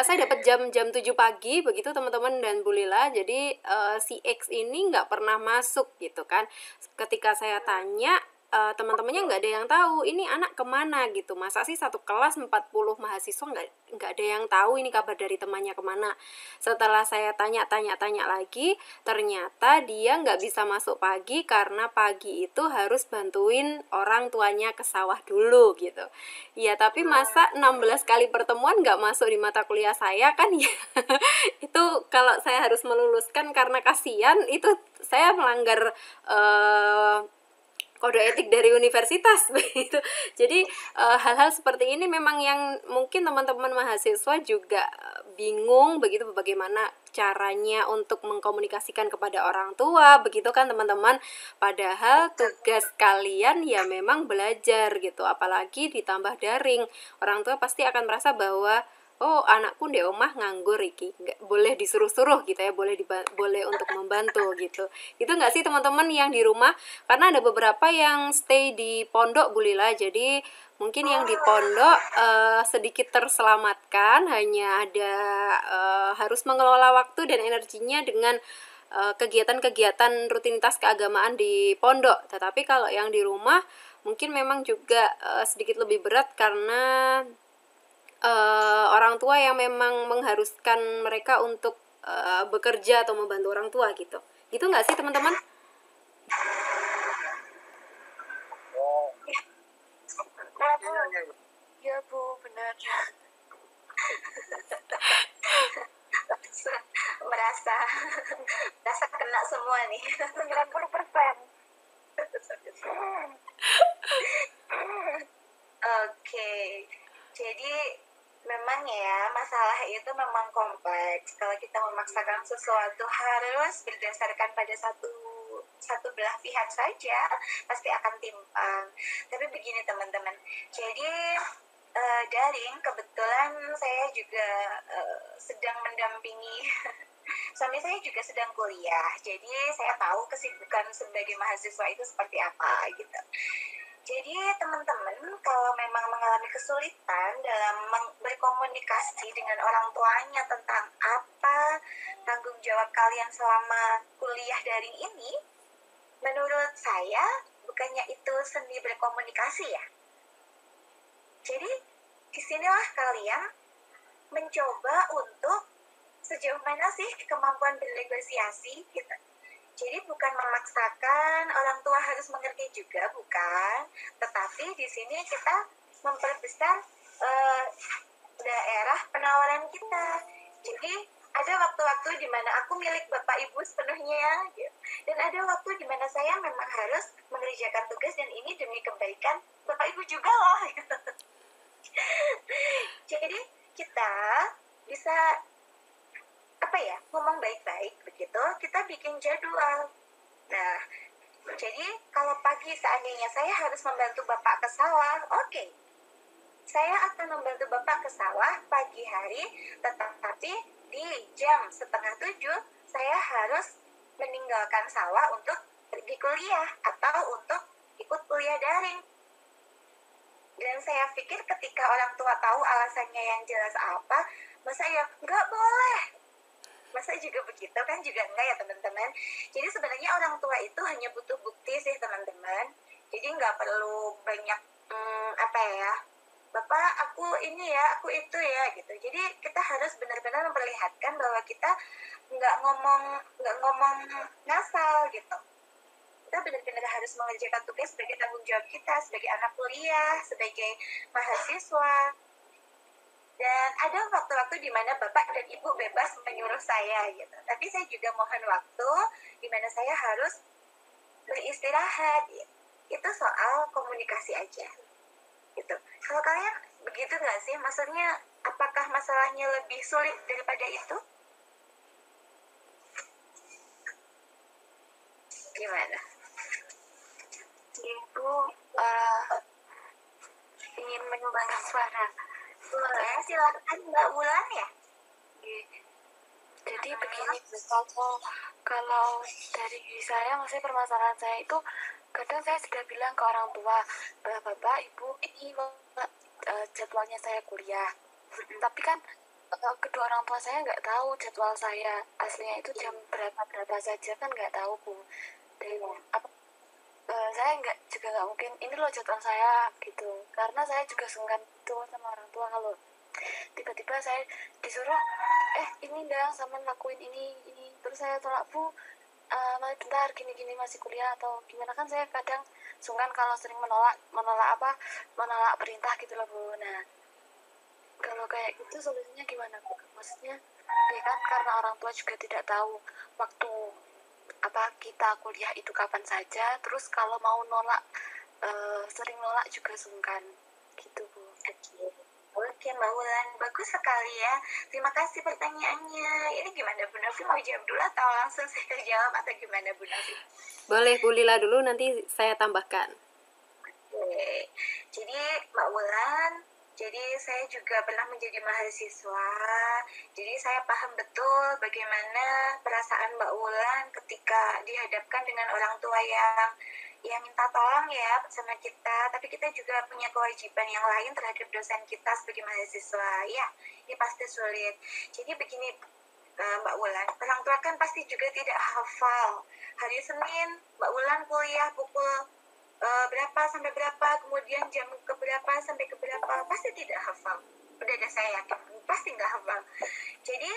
saya dapat jam 7 pagi begitu teman-teman dan Bu Lila. Jadi si X ini nggak pernah masuk gitu kan. Ketika saya tanya, teman-temannya nggak ada yang tahu ini anak kemana gitu. Masa sih satu kelas 40 mahasiswa nggak ada yang tahu ini kabar dari temannya kemana. Setelah saya tanya lagi, ternyata dia nggak bisa masuk pagi karena pagi itu harus bantuin orang tuanya ke sawah dulu gitu. Ya tapi masa 16 kali pertemuan nggak masuk di mata kuliah saya kan ya. Itu kalau saya harus meluluskan karena kasihan, itu saya melanggar kode etik dari universitas begitu. Jadi hal-hal seperti ini memang yang mungkin teman-teman mahasiswa juga bingung begitu bagaimana caranya untuk mengkomunikasikan kepada orang tua begitu kan teman-teman. Padahal tugas kalian ya memang belajar gitu, apalagi ditambah daring. Orang tua pasti akan merasa bahwa oh anakku di omah nganggur iki, nggak boleh disuruh-suruh gitu ya, boleh untuk membantu gitu. Itu nggak sih teman-teman yang di rumah? Karena ada beberapa yang stay di pondok Bu Lila, jadi mungkin yang di pondok sedikit terselamatkan, hanya ada harus mengelola waktu dan energinya dengan kegiatan-kegiatan rutinitas keagamaan di pondok. Tetapi kalau yang di rumah mungkin memang juga sedikit lebih berat karena orang tua yang memang mengharuskan mereka untuk bekerja atau membantu orang tua gitu. Gitu nggak sih teman-teman? Ya Bu, benar. merasa kena semua nih. 90%. Oke, jadi memang ya masalah itu memang kompleks. Kalau kita memaksakan sesuatu harus berdasarkan pada satu belah pihak saja, pasti akan timpang. Tapi begini teman-teman, jadi daring kebetulan saya juga sedang mendampingi suami saya juga sedang kuliah, jadi saya tahu kesibukan sebagai mahasiswa itu seperti apa gitu. Jadi teman-teman kalau memang mengalami kesulitan dalam berkomunikasi dengan orang tuanya tentang apa tanggung jawab kalian selama kuliah daring ini, menurut saya bukannya itu seni berkomunikasi ya. Jadi disinilah kalian mencoba untuk sejauh mana sih kemampuan bernegosiasi gitu. Jadi bukan memaksakan orang tua harus mengerti juga, bukan. Tetapi di sini kita memperbesar daerah penawaran kita. Jadi ada waktu-waktu di mana aku milik Bapak Ibu sepenuhnya, gitu. Dan ada waktu di mana saya memang harus mengerjakan tugas dan ini demi kebaikan Bapak Ibu juga loh. Gitu. Jadi kita bisa ngomong baik-baik begitu, kita bikin jadwal. Nah, jadi kalau pagi seandainya saya harus membantu Bapak ke sawah, oke. Saya akan membantu Bapak ke sawah pagi hari, tetapi di jam 6:30 saya harus meninggalkan sawah untuk pergi kuliah atau untuk ikut kuliah daring. Dan saya pikir ketika orang tua tahu alasannya yang jelas apa, masa ya nggak boleh. Masa juga begitu kan juga enggak ya teman-teman. Jadi sebenarnya orang tua itu hanya butuh bukti sih teman-teman. Jadi nggak perlu banyak Bapak aku ini ya, aku itu ya gitu. Jadi kita harus benar-benar memperlihatkan bahwa kita nggak ngomong ngasal gitu. Kita benar-benar harus mengerjakan tugas sebagai tanggung jawab kita sebagai anak kuliah, sebagai mahasiswa. Dan ada waktu-waktu di mana bapak dan ibu bebas menyuruh saya gitu. Tapi saya juga mohon waktu di mana saya harus beristirahat. Gitu. Itu soal komunikasi aja. Gitu. Kalau kalian begitu nggak sih? Maksudnya apakah masalahnya lebih sulit daripada itu? Gimana? Ibu ingin menyumbangkan suara. Boleh, silakan Mbak Wulan ya. Jadi begini, kalau dari saya, maksudnya permasalahan saya itu kadang saya sudah bilang ke orang tua, bapak, ibu, ini jadwalnya saya kuliah. Tapi kan kedua orang tua saya nggak tahu jadwal saya aslinya itu jam berapa saja, kan nggak tahu Bu. Dan saya nggak mungkin ini loh jadwal saya gitu, karena saya juga sungkan itu sama orang tua kalau tiba-tiba saya disuruh ini dong sama lakuin ini, terus saya tolak, Bu, bentar, gini masih kuliah atau gimana, kan saya kadang sungkan kalau sering menolak perintah gitu loh Bu. Nah, kalau kayak gitu solusinya gimana Bu? Maksudnya ya kan karena orang tua juga tidak tahu waktu kita kuliah itu kapan saja, terus kalau mau nolak sering nolak juga sungkan gitu Bu. Oke Mbak Wulan, bagus sekali ya. Terima kasih pertanyaannya. Ini gimana Bu Novi, mau jawab dulu atau langsung saya jawab atau gimana Bu Novi? Boleh Bu Lila dulu, nanti saya tambahkan. Oke, jadi Mbak Wulan, jadi saya juga pernah menjadi mahasiswa, jadi saya paham betul bagaimana perasaan Mbak Wulan ketika dihadapkan dengan orang tua yang minta tolong ya sama kita, tapi kita juga punya kewajiban yang lain terhadap dosen kita sebagai mahasiswa. Ya, ini pasti sulit. Jadi begini Mbak Wulan, orang tua kan pasti juga tidak hafal. Hari Senin Mbak Wulan kuliah pukul berapa sampai berapa, kemudian jam keberapa sampai keberapa, pasti tidak hafal. Udah ada saya yakin, pasti nggak hafal. Jadi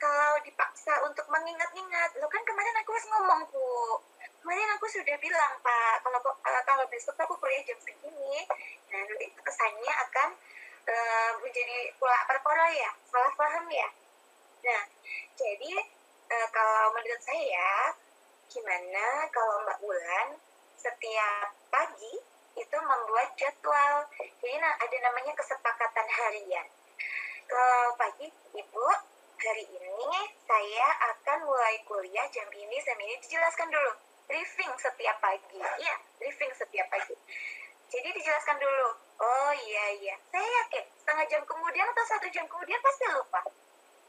kalau dipaksa untuk mengingat-ingat, lo kan kemarin aku harus ngomong Bu, kemarin aku sudah bilang Pak, kalau besok aku kuliah jam segini, nah nanti kesannya akan menjadi pula perkara ya, salah paham ya. Nah, jadi kalau menurut saya, gimana kalau Mbak Wulan setiap pagi itu membuat jadwal. Jadi ada namanya kesepakatan harian. Kalau pagi, Ibu, hari ini saya akan mulai kuliah jam ini, dijelaskan dulu. Briefing setiap pagi. Iya, briefing setiap pagi. Jadi dijelaskan dulu. Oh iya. Saya yakin setengah jam kemudian atau 1 jam kemudian pasti lupa.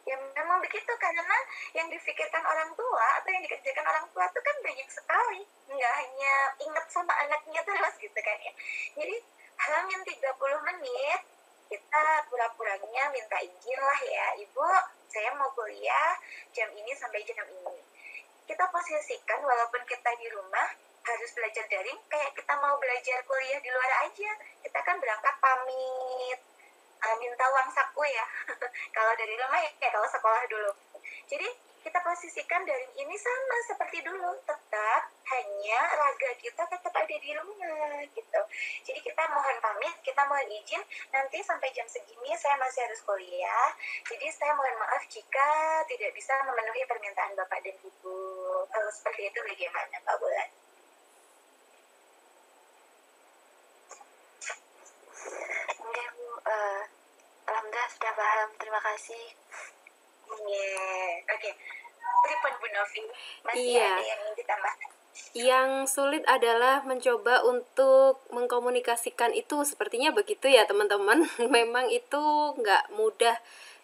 Ya memang begitu, karena yang difikirkan orang tua atau yang dikerjakan orang tua itu kan banyak sekali, nggak hanya inget sama anaknya terus gitu kan ya. Jadi hanya 30 menit kita pura-puranya minta izin lah ya, Ibu saya mau kuliah jam ini sampai jam ini. Kita posisikan walaupun kita di rumah harus belajar daring, kayak kita mau belajar kuliah di luar aja, kita kan berangkat pamit, minta uang saku ya kalau dari rumah ya, kalau sekolah dulu. Jadi kita posisikan daring ini sama seperti dulu, tetap hanya raga kita tetap ada di rumah gitu. Jadi kita mohon pamit, kita mohon izin, nanti sampai jam segini saya masih harus kuliah, jadi saya mohon maaf jika tidak bisa memenuhi permintaan Bapak dan Ibu. Kalau seperti itu bagaimana Mbak Wulan? Oke Bu, alhamdulillah sudah paham, terima kasih. Oke. Pripun Bu Novi? Masih Iya. ada yang ingin ditambahkan? Yang sulit adalah mencoba untuk mengkomunikasikan itu, sepertinya begitu ya teman-teman. Memang itu nggak mudah.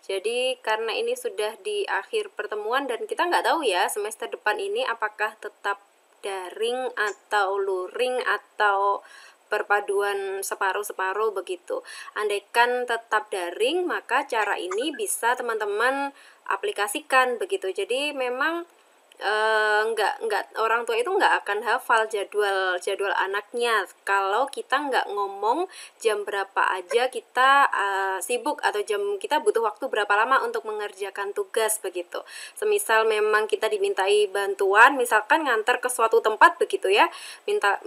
Jadi karena ini sudah di akhir pertemuan dan kita nggak tahu ya semester depan ini apakah tetap daring atau luring atau perpaduan separuh-separuh begitu. Andaikan tetap daring, maka cara ini bisa teman-teman aplikasikan begitu. Jadi memang nggak orang tua itu nggak akan hafal jadwal anaknya kalau kita nggak ngomong jam berapa aja kita sibuk, atau jam kita butuh waktu berapa lama untuk mengerjakan tugas begitu. Semisal memang kita dimintai bantuan, misalkan ngantar ke suatu tempat begitu ya,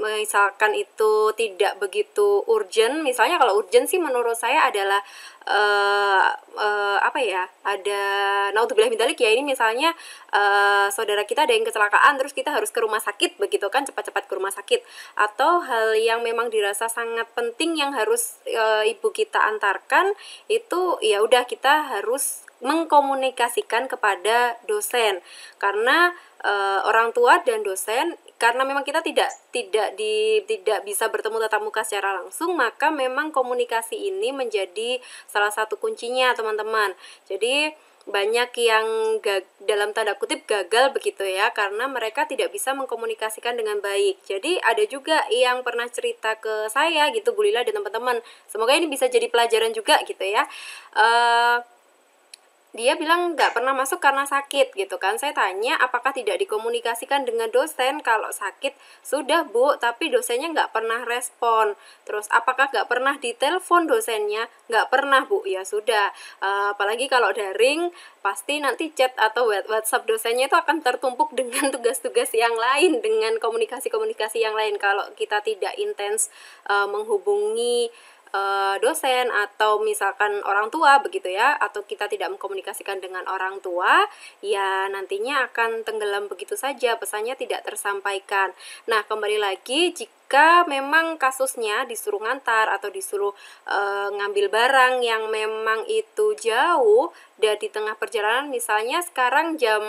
misalkan itu tidak begitu urgent. Misalnya kalau urgent sih menurut saya adalah apa ya, ada naudzubillah min dzalik ya, ini misalnya saudara kita ada yang kecelakaan terus kita harus ke rumah sakit begitu kan, cepat-cepat ke rumah sakit, atau hal yang memang dirasa sangat penting yang harus ibu kita antarkan, itu ya udah kita harus mengkomunikasikan kepada dosen, karena orang tua dan dosen, karena memang kita tidak bisa bertemu tatap muka secara langsung, maka memang komunikasi ini menjadi salah satu kuncinya teman-teman. Jadi banyak yang dalam tanda kutip gagal begitu ya, karena mereka tidak bisa mengkomunikasikan dengan baik. Jadi ada juga yang pernah cerita ke saya gitu, Bu Lila dan teman-teman, semoga ini bisa jadi pelajaran juga gitu ya. Dia bilang nggak pernah masuk karena sakit gitu kan. Saya tanya apakah tidak dikomunikasikan dengan dosen kalau sakit. Sudah Bu, tapi dosennya nggak pernah respon. Terus apakah nggak pernah ditelepon dosennya? Nggak pernah Bu. Ya sudah, apalagi kalau daring pasti nanti chat atau WhatsApp dosennya itu akan tertumpuk dengan tugas-tugas yang lain, dengan komunikasi-komunikasi yang lain. Kalau kita tidak intens menghubungi dosen atau misalkan orang tua begitu ya, atau kita tidak mengkomunikasikan dengan orang tua, ya nantinya akan tenggelam begitu saja, pesannya tidak tersampaikan. Nah, kembali lagi, jika memang kasusnya disuruh ngantar atau disuruh ngambil barang yang memang itu jauh dan di tengah perjalanan, misalnya sekarang jam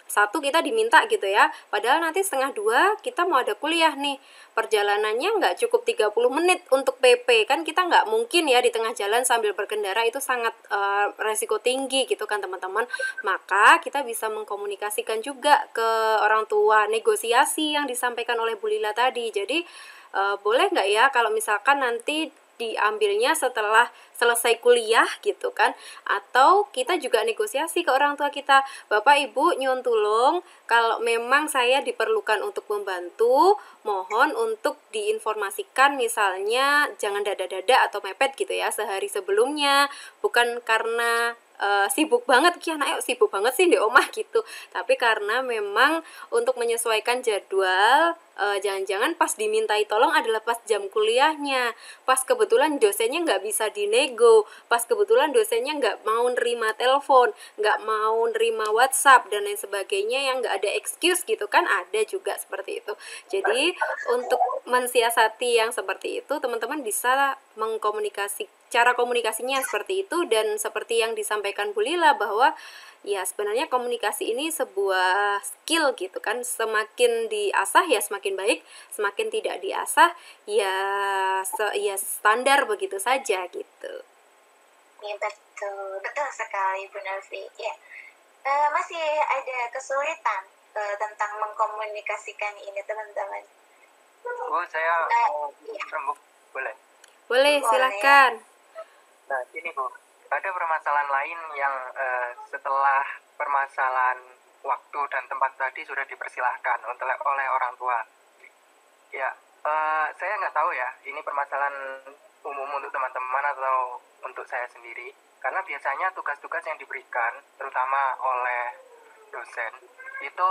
1 kita diminta gitu ya, padahal nanti setengah 2 kita mau ada kuliah nih, perjalanannya nggak cukup 30 menit untuk PP, kan kita nggak mungkin ya di tengah jalan sambil berkendara, itu sangat resiko tinggi gitu kan teman-teman. Maka kita bisa mengkomunikasikan juga ke orang tua, negosiasi yang disampaikan oleh Bu Lila tadi. Jadi boleh nggak ya kalau misalkan nanti diambilnya setelah selesai kuliah gitu kan, atau kita juga negosiasi ke orang tua kita, Bapak Ibu nyuwun tulung, kalau memang saya diperlukan untuk membantu, mohon untuk diinformasikan, misalnya jangan dada-dada atau mepet gitu ya sehari sebelumnya, bukan karena sibuk banget ki anaknya sibuk banget sih di omah gitu, tapi karena memang untuk menyesuaikan jadwal, jangan-jangan pas dimintai tolong adalah pas jam kuliahnya, pas kebetulan dosennya nggak bisa dinego, pas kebetulan dosennya nggak mau nerima telepon, nggak mau nerima WhatsApp dan lain sebagainya, yang nggak ada excuse gitu kan, ada juga seperti itu. Jadi untuk mensiasati yang seperti itu, teman-teman bisa cara komunikasinya seperti itu, dan seperti yang disampaikan Bu Lila bahwa ya sebenarnya komunikasi ini sebuah skill gitu kan, semakin diasah ya semakin baik, semakin tidak diasah ya ya standar begitu saja gitu. Ya, betul, betul sekali Bu Novi. Ya, masih ada kesulitan tentang mengkomunikasikan ini teman-teman. Saya mau iya. rembuk, boleh? Boleh, silahkan. Nah, ini Bu, ada permasalahan lain yang setelah permasalahan waktu dan tempat tadi sudah dipersilahkan oleh orang tua. Ya, saya nggak tahu ya, ini permasalahan umum untuk teman-teman atau untuk saya sendiri. Karena biasanya tugas-tugas yang diberikan, terutama oleh dosen, itu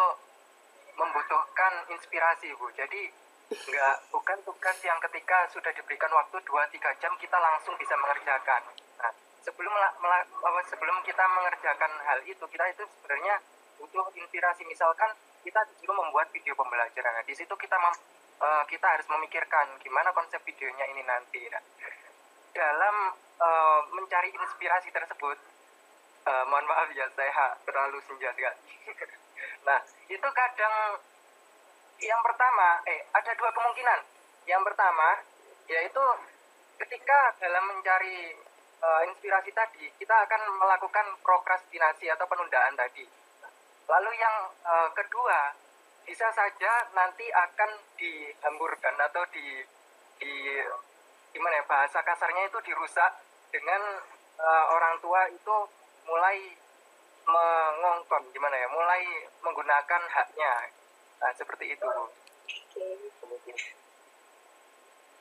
membutuhkan inspirasi, Bu. Jadi, bukan tugas yang ketika sudah diberikan waktu 2-3 jam kita langsung bisa mengerjakan. Nah, sebelum kita mengerjakan hal itu, kita itu sebenarnya butuh inspirasi. Misalkan kita disuruh membuat video pembelajaran. Nah, di situ kita harus memikirkan gimana konsep videonya ini nanti. Nah, dalam mencari inspirasi tersebut, mohon maaf ya, saya terlalu senja sekali. Nah, itu kadang yang pertama, ada 2 kemungkinan. Yang pertama, yaitu ketika dalam mencari inspirasi tadi, kita akan melakukan prokrastinasi atau penundaan tadi. Lalu yang kedua, bisa saja nanti akan dihamburkan atau gimana ya, bahasa kasarnya itu dirusak dengan orang tua itu mulai mengongkon, gimana ya, mulai menggunakan haknya. Nah, seperti itu, Bu.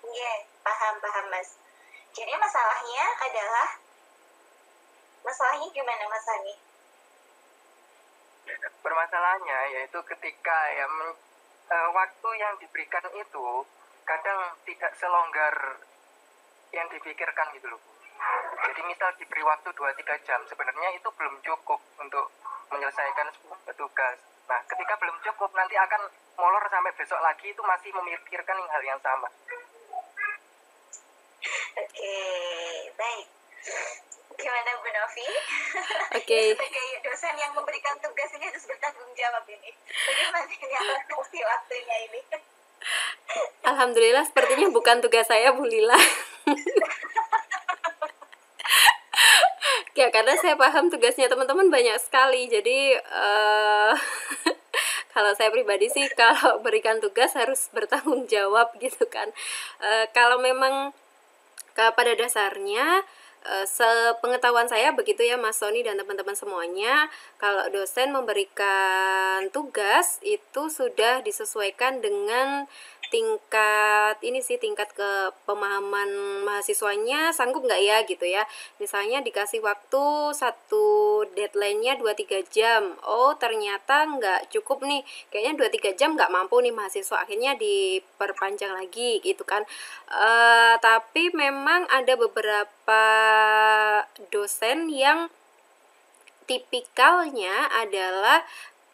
Iya, paham Mas. Jadi masalahnya gimana Mas Hani? Permasalahannya yaitu ketika ya waktu yang diberikan itu kadang tidak selonggar yang dipikirkan gitu loh, Bu. Jadi misal diberi waktu 2-3 jam, sebenarnya itu belum cukup untuk menyelesaikan sebuah tugas. Nah, ketika belum cukup, nanti akan molor sampai besok lagi itu masih memikirkan hal yang sama. Oke, baik. Gimana Bu Novi? Oke. Sebagai dosen yang memberikan tugas ini harus bertanggung jawab ini. Bagaimana ini alokasi waktunya ini? Alhamdulillah sepertinya bukan tugas saya, Bu Lila. Ya, karena saya paham tugasnya teman-teman banyak sekali. Jadi kalau saya pribadi sih kalau berikan tugas harus bertanggung jawab gitu kan. Kalau memang pada dasarnya sepengetahuan saya begitu ya Mas Sony dan teman-teman semuanya, kalau dosen memberikan tugas itu sudah disesuaikan dengan tingkat kepemahaman mahasiswanya sanggup nggak ya gitu ya. Misalnya dikasih waktu satu deadline-nya 2-3 jam, oh ternyata nggak cukup nih, kayaknya 2-3 jam nggak mampu nih mahasiswa, akhirnya diperpanjang lagi gitu kan. Tapi memang ada beberapa dosen yang tipikalnya adalah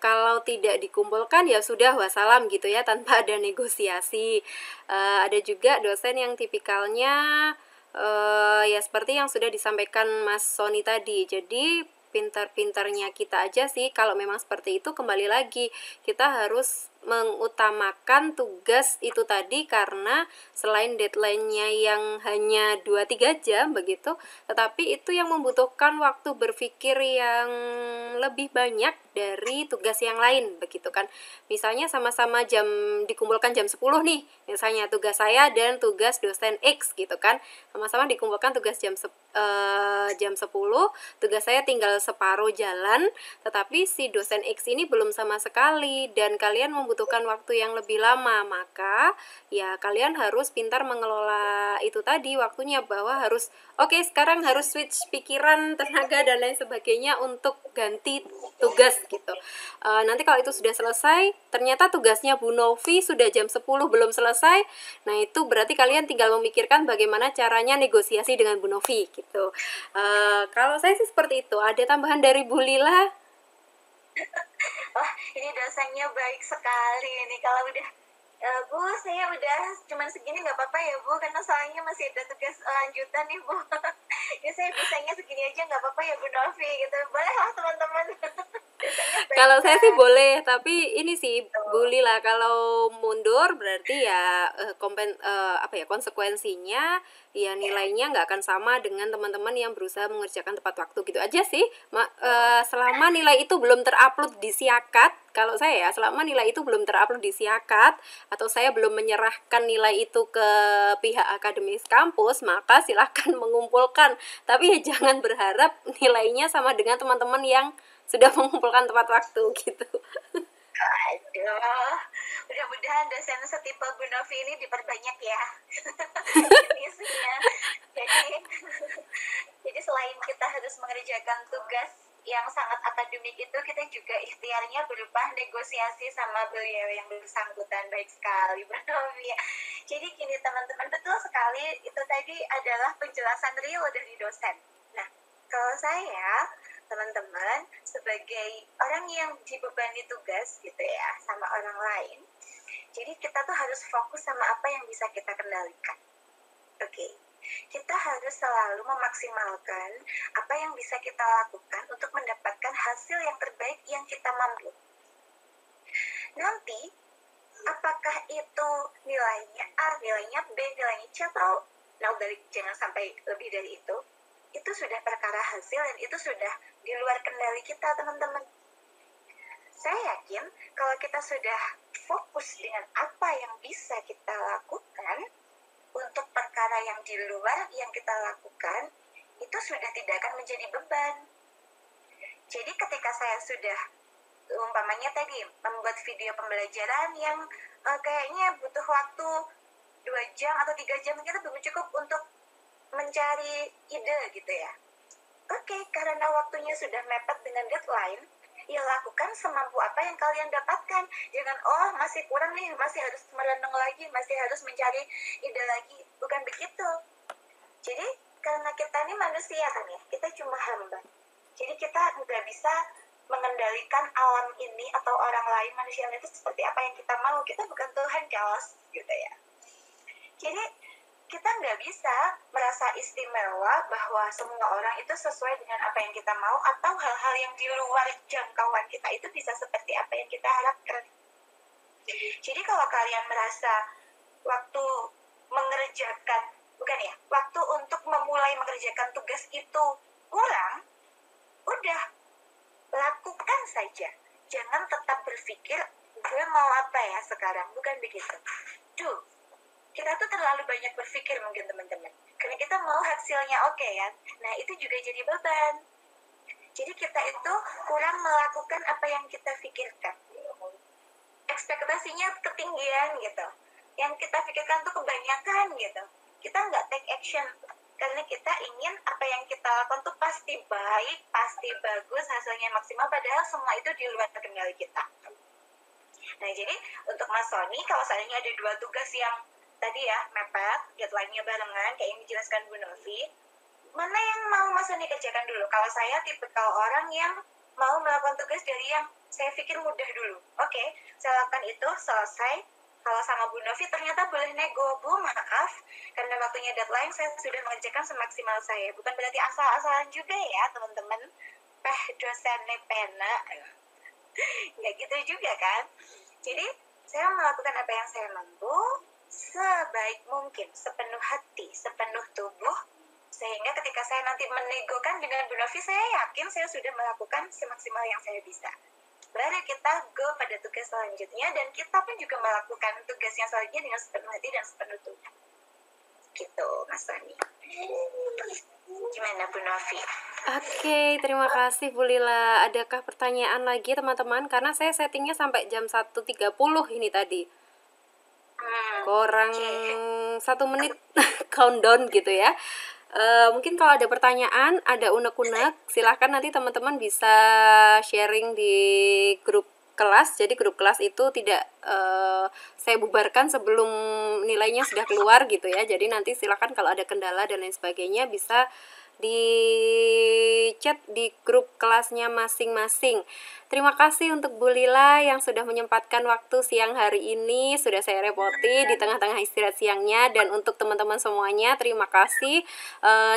kalau tidak dikumpulkan ya sudah wassalam gitu ya, tanpa ada negosiasi. Ada juga dosen yang tipikalnya ya seperti yang sudah disampaikan Mas Sony tadi. Jadi pintar-pintarnya kita aja sih kalau memang seperti itu. Kembali lagi kita harus mengutamakan tugas itu tadi, karena selain deadline-nya yang hanya 2-3 jam begitu, tetapi itu yang membutuhkan waktu berpikir yang lebih banyak dari tugas yang lain begitu kan. Misalnya sama-sama dikumpulkan jam 10 nih, misalnya tugas saya dan tugas dosen X gitu kan, sama-sama dikumpulkan tugas jam 10, tugas saya tinggal separuh jalan, tetapi si dosen X ini belum sama sekali dan kalian membutuhkan waktu yang lebih lama, maka ya kalian harus pintar mengelola itu tadi waktunya, bahwa harus oke, sekarang harus switch pikiran, tenaga dan lain sebagainya untuk ganti tugas gitu. Nanti kalau itu sudah selesai, ternyata tugasnya Bu Novi sudah jam 10 belum selesai, nah itu berarti kalian tinggal memikirkan bagaimana caranya negosiasi dengan Bu Novi gitu. Kalau saya sih seperti itu. Ada tambahan dari Bu Lila? Wah, ini dosennya baik sekali ini. Kalau udah Bu, saya udah cuman segini nggak apa-apa ya Bu, karena soalnya masih ada tugas lanjutan nih Bu. Ya saya bisanya segini aja nggak apa-apa ya Bu Novi gitu. Boleh lah teman-teman. Kalau saya sih boleh, tapi ini sih Bu Lila, kalau mundur berarti ya konsekuensinya ya nilainya nggak akan sama dengan teman-teman yang berusaha mengerjakan tepat waktu gitu aja sih. Selama nilai itu belum terupload di Siakat, kalau saya ya selama nilai itu belum terupload di Siakat atau saya belum menyerahkan nilai itu ke pihak akademis kampus, maka silahkan mengumpulkan, tapi ya jangan berharap nilainya sama dengan teman-teman yang sudah mengumpulkan tepat waktu gitu. Aduh, mudah-mudahan dosen setipe Bu Novi ini diperbanyak ya. Jadi selain kita harus mengerjakan tugas yang sangat akademik itu, kita juga ikhtiarnya berupa negosiasi sama beliau yang bersangkutan. Baik sekali Bu Novi. Jadi gini teman-teman, betul sekali itu tadi adalah penjelasan real dari dosen. Nah, kalau saya teman-teman sebagai orang yang dibebani tugas gitu ya sama orang lain, jadi kita tuh harus fokus sama apa yang bisa kita kendalikan. Oke. Kita harus selalu memaksimalkan apa yang bisa kita lakukan untuk mendapatkan hasil yang terbaik yang kita mampu. Nanti apakah itu nilainya A, nilainya B, nilainya C, atau jangan sampai lebih dari itu sudah perkara hasil dan itu sudah di luar kendali kita teman-teman. Saya yakin kalau kita sudah fokus dengan apa yang bisa kita lakukan untuk perkara yang di luar yang kita lakukan, itu sudah tidak akan menjadi beban. Jadi ketika saya sudah umpamanya tadi membuat video pembelajaran yang kayaknya butuh waktu 2 jam atau 3 jam, kita belum cukup untuk mencari ide gitu ya. Oke, karena waktunya sudah mepet dengan deadline, ya lakukan semampu apa yang kalian dapatkan. Jangan, oh masih kurang nih, masih harus merenung lagi, masih harus mencari ide lagi. Bukan begitu. Jadi karena kita ini manusia kan ya, kita cuma hamba. Jadi kita nggak bisa mengendalikan alam ini atau orang lain, manusia itu seperti apa yang kita mau. Kita bukan Tuhan, kaos gitu ya. Jadi kita nggak bisa merasa istimewa bahwa semua orang itu sesuai dengan apa yang kita mau, atau hal-hal yang di luar jangkauan kita itu bisa seperti apa yang kita harapkan. Jadi kalau kalian merasa waktu mengerjakan, waktu untuk memulai mengerjakan tugas itu kurang, udah lakukan saja. Jangan tetap berpikir gue mau apa ya sekarang, bukan begitu. Kita tuh terlalu banyak berpikir mungkin teman-teman, karena kita mau hasilnya oke kan. Nah itu juga jadi beban. Jadi kita itu kurang melakukan apa yang kita pikirkan. Ekspektasinya ketinggian gitu. Yang kita pikirkan tuh kebanyakan gitu. Kita nggak take action karena kita ingin apa yang kita lakukan tuh pasti baik, pasti bagus, hasilnya maksimal, padahal semua itu di luar kendali kita. Nah jadi untuk Mas Sony, kalau seandainya ada 2 tugas yang tadi ya mepet, deadline-nya barengan kayak yang dijelaskan Bu Novi, mana yang mau Mas Sony kerjakan dulu? Kalau saya tipikal orang yang mau melakukan tugas dari yang saya pikir mudah dulu. Oke, saya lakukan itu, selesai. Kalau sama Bu Novi ternyata boleh nego, Bu maaf, karena waktunya deadline saya sudah mengerjakan semaksimal saya. Bukan berarti asal-asalan juga ya teman-teman. Dosennya pena. Nggak gitu juga kan. Jadi saya melakukan apa yang saya mampu, sebaik mungkin, sepenuh hati, sepenuh tubuh, sehingga ketika saya nanti menegokan dengan Bu Novi, saya yakin saya sudah melakukan semaksimal yang saya bisa. Baru kita go pada tugas selanjutnya, dan kita pun juga melakukan tugas yang selanjutnya dengan sepenuh hati dan sepenuh tubuh. Gitu, Mas Sony. Gimana Bu Novi? Oke, terima kasih Bu Lila. Adakah pertanyaan lagi teman-teman? Karena saya settingnya sampai jam 1.30 ini tadi. Kurang 1 menit countdown gitu ya. Mungkin kalau ada pertanyaan, ada unek-unek, silahkan nanti teman-teman bisa sharing di grup kelas. Jadi grup kelas itu tidak saya bubarkan sebelum nilainya sudah keluar gitu ya. Jadi nanti silahkan kalau ada kendala dan lain sebagainya bisa di chat di grup kelasnya masing-masing. Terima kasih untuk Bu Lila yang sudah menyempatkan waktu siang hari ini, sudah saya repoti di tengah-tengah istirahat siangnya. Dan untuk teman-teman semuanya, terima kasih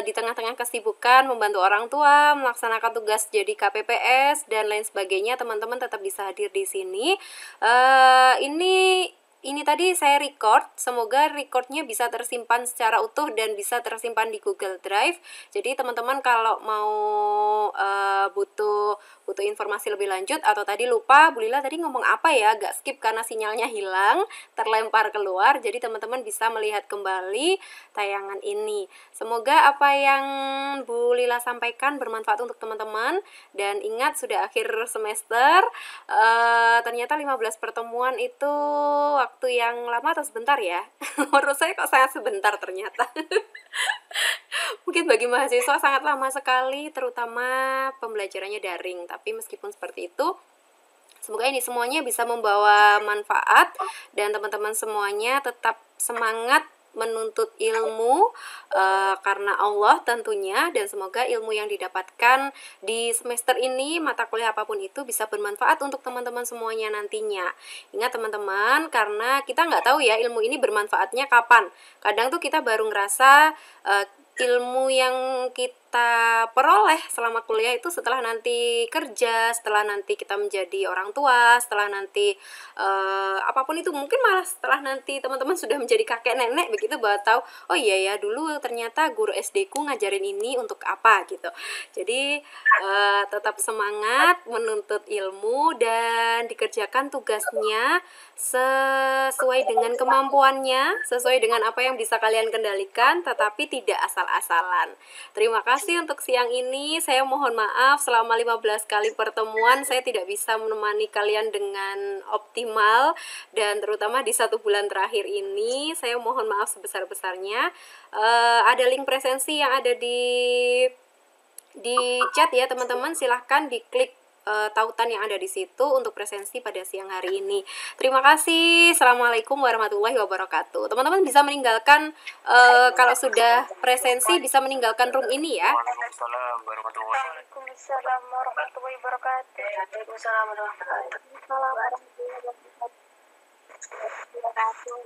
di tengah-tengah kesibukan membantu orang tua, melaksanakan tugas jadi KPPS dan lain sebagainya, teman-teman tetap bisa hadir di sini. Ini tadi saya record, semoga recordnya bisa tersimpan secara utuh dan bisa tersimpan di Google Drive. Jadi teman-teman kalau mau butuh informasi lebih lanjut atau tadi lupa, Bu Lila tadi ngomong apa ya, agak skip karena sinyalnya hilang, terlempar keluar. Jadi teman-teman bisa melihat kembali tayangan ini. Semoga apa yang Bu Lila sampaikan bermanfaat untuk teman-teman. Dan ingat sudah akhir semester, ternyata 15 pertemuan itu waktu yang lama atau sebentar ya? Menurut saya kok sangat sebentar ternyata. Mungkin bagi mahasiswa sangat lama sekali, terutama pembelajarannya daring. Tapi meskipun seperti itu, semoga ini semuanya bisa membawa manfaat dan teman-teman semuanya tetap semangat menuntut ilmu karena Allah tentunya, dan semoga ilmu yang didapatkan di semester ini, mata kuliah apapun itu, bisa bermanfaat untuk teman-teman semuanya nantinya. Ingat teman-teman, karena kita nggak tahu ya ilmu ini bermanfaatnya kapan. Kadang tuh kita baru ngerasa ilmu yang kita peroleh selama kuliah itu setelah nanti kerja, setelah nanti kita menjadi orang tua, setelah nanti apapun itu, mungkin malah setelah nanti teman-teman sudah menjadi kakek nenek begitu, baru tahu oh iya ya dulu ternyata guru SD ku ngajarin ini untuk apa gitu. Jadi tetap semangat menuntut ilmu dan dikerjakan tugasnya sesuai dengan kemampuannya, sesuai dengan apa yang bisa kalian kendalikan, tetapi tidak asal-asalan. Terima kasih. kasih untuk siang ini. Saya mohon maaf selama 15 kali pertemuan saya tidak bisa menemani kalian dengan optimal, dan terutama di 1 bulan terakhir ini saya mohon maaf sebesar-besarnya. Ada link presensi yang ada di chat ya teman-teman, silahkan diklik tautan yang ada di situ untuk presensi pada siang hari ini. Terima kasih. Assalamualaikum warahmatullahi wabarakatuh. Teman-teman bisa meninggalkan kalau sudah presensi bisa meninggalkan room ini ya. Waalaikumsalam warahmatullahi wabarakatuh. Waalaikumsalam warahmatullahi wabarakatuh. Waalaikumsalam warahmatullahi wabarakatuh.